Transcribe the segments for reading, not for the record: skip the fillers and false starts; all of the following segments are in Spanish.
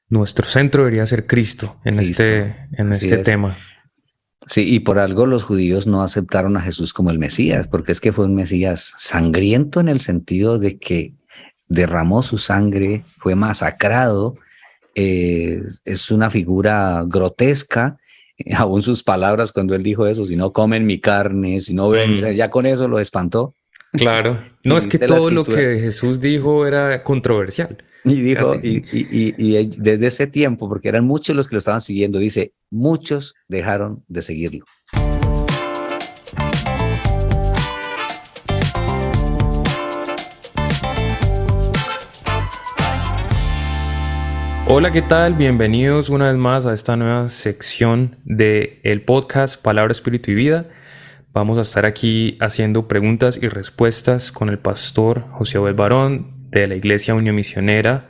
nuestro centro debería ser Cristo en Cristo, en así este es. tema. Sí, y por algo los judíos no aceptaron a Jesús como el Mesías, porque es que fue un Mesías sangriento en el sentido de que derramó su sangre, fue masacrado, es una figura grotesca. Aún sus palabras cuando él dijo eso, si no comen mi carne, si no ven, Mm, ya con eso lo espantó. claro. Y No, es que dice la todo lo escritura, que Jesús dijo era controversial. y dijo, Casi. desde ese tiempo, porque eran muchos los que lo estaban siguiendo, dice, muchos dejaron de seguirlo. Hola, ¿qué tal? Bienvenidos una vez más a esta nueva sección de el podcast Palabra, Espíritu y Vida. Vamos a estar aquí haciendo preguntas y respuestas con el pastor José Abel Barón de la Iglesia Unión Misionera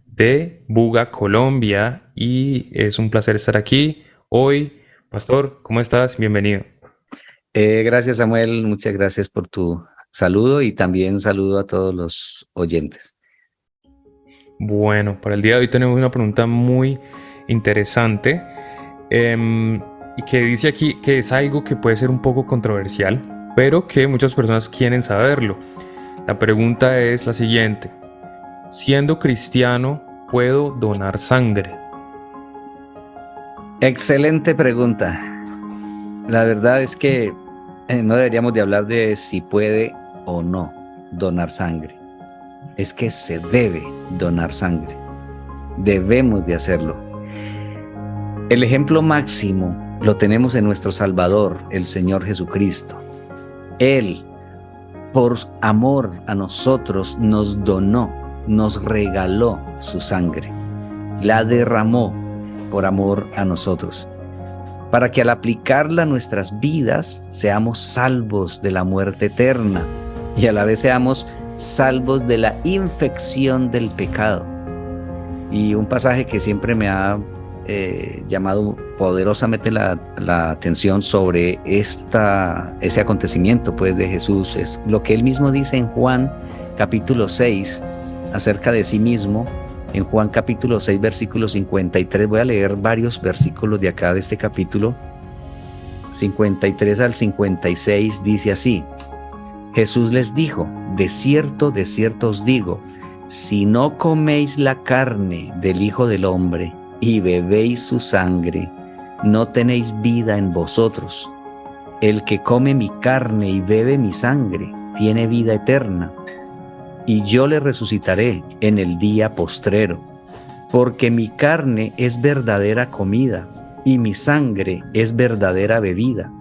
de Buga, Colombia. Y es un placer estar aquí hoy. Pastor, ¿cómo estás? Bienvenido. Gracias, Samuel. Muchas gracias por tu saludo y también saludo a todos los oyentes. Bueno, para el día de hoy tenemos una pregunta muy interesante y que dice aquí que es algo que puede ser un poco controversial, pero que muchas personas quieren saberlo. La pregunta es la siguiente: siendo cristiano, ¿puedo donar sangre? Excelente pregunta. La verdad es que no deberíamos de hablar de si puede o no donar sangre. Es que se debe donar sangre. Debemos de hacerlo. El ejemplo máximo lo tenemos en nuestro Salvador, el Señor Jesucristo. Él, por amor a nosotros, nos donó, nos regaló su sangre. La derramó por amor a nosotros, para que al aplicarla a nuestras vidas seamos salvos de la muerte eterna y a la vez seamos salvos de la infección del pecado. Y un pasaje que siempre me ha llamado poderosamente la atención sobre ese acontecimiento pues, de Jesús es lo que él mismo dice en Juan capítulo 6 acerca de sí mismo. En Juan capítulo 6 versículo 53, voy a leer varios versículos de acá de este capítulo 53 al 56, dice así: Jesús les dijo, de cierto os digo, si no coméis la carne del Hijo del Hombre y bebéis su sangre, no tenéis vida en vosotros. El que come mi carne y bebe mi sangre tiene vida eterna, y yo le resucitaré en el día postrero, porque mi carne es verdadera comida, y mi sangre es verdadera bebida.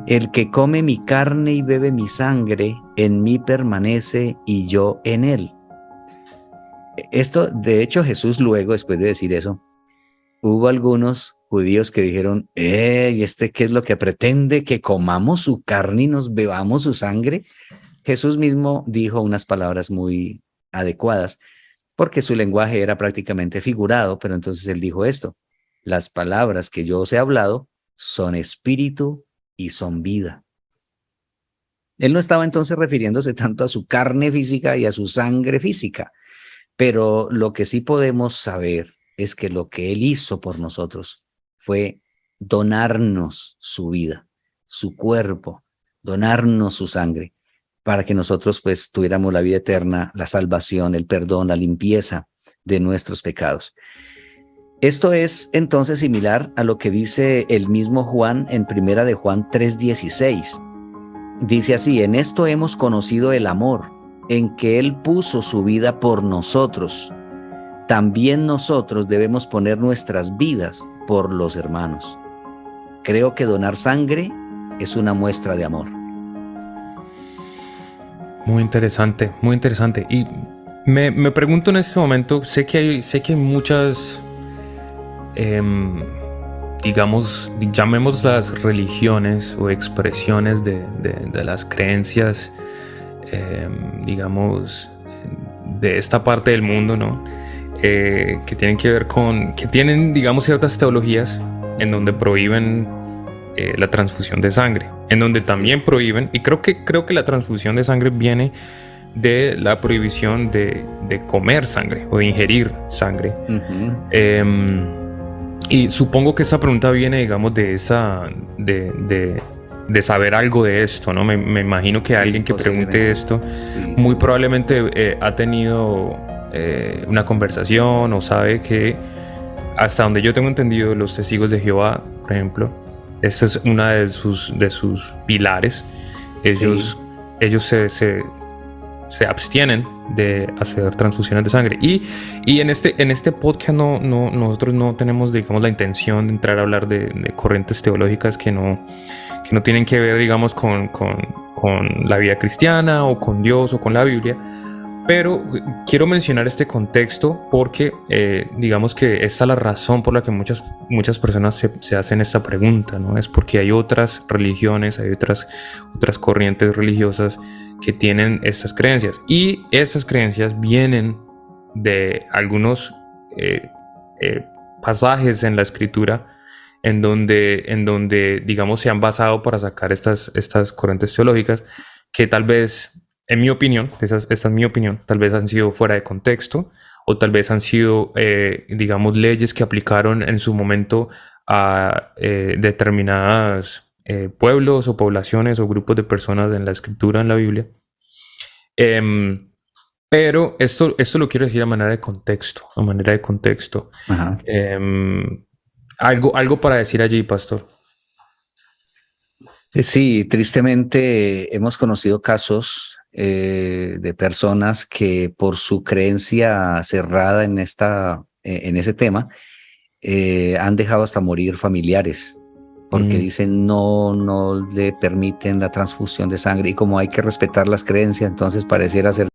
El que come mi carne y bebe mi sangre, en mí permanece y yo en él. Esto, de hecho, Jesús luego, después de decir eso, hubo algunos judíos que dijeron, ¿y este qué es lo que pretende? ¿Que comamos su carne y nos bebamos su sangre? Jesús mismo dijo unas palabras muy adecuadas, porque su lenguaje era prácticamente figurado, pero entonces él dijo esto: las palabras que yo os he hablado son espíritu y son vida. Él no estaba entonces refiriéndose tanto a su carne física y a su sangre física, pero lo que sí podemos saber es que lo que él hizo por nosotros fue donarnos su vida, su cuerpo, donarnos su sangre, para que nosotros pues tuviéramos la vida eterna, la salvación, el perdón, la limpieza de nuestros pecados. Esto es entonces similar a lo que dice el mismo Juan en Primera de Juan 3:16. Dice así: en esto hemos conocido el amor, en que Él puso su vida por nosotros. También nosotros debemos poner nuestras vidas por los hermanos. Creo que donar sangre es una muestra de amor. Muy interesante, muy interesante. Y me pregunto en este momento, sé que hay muchas, digamos, llamémoslas religiones o expresiones de las creencias, digamos, de esta parte del mundo, ¿no? Que tienen que ver que tienen, digamos, ciertas teologías en donde prohíben la transfusión de sangre, en donde también prohíben, y creo que la transfusión de sangre viene de la prohibición de comer sangre o de ingerir sangre. Y supongo que esa pregunta viene, digamos, de saber algo de esto, ¿no? Me imagino que alguien que pregunte esto muy probablemente ha tenido una conversación o sabe que, hasta donde yo tengo entendido, los testigos de Jehová, por ejemplo, esta es una de sus pilares. Ellos se abstienen de hacer transfusiones de sangre. Y en este podcast nosotros no tenemos, digamos, la intención de entrar a hablar de corrientes teológicas que no tienen que ver, digamos, con la vida cristiana o con Dios o con la Biblia. Pero quiero mencionar este contexto porque digamos que esta es la razón por la que muchas personas se hacen esta pregunta, ¿no? Es porque hay otras religiones, hay otras corrientes religiosas que tienen estas creencias, y estas creencias vienen de algunos pasajes en la Escritura en donde digamos se han basado para sacar estas corrientes teológicas que tal vez, en mi opinión, esta es mi opinión, tal vez han sido fuera de contexto, o tal vez han sido digamos leyes que aplicaron en su momento a determinadas pueblos o poblaciones o grupos de personas en la Escritura, en la Biblia. Pero esto lo quiero decir a manera de contexto. Algo para decir allí, pastor. Sí, tristemente hemos conocido casos de personas que, por su creencia cerrada en ese tema, han dejado hasta morir familiares, porque dicen no le permiten la transfusión de sangre, y como hay que respetar las creencias, entonces pareciera ser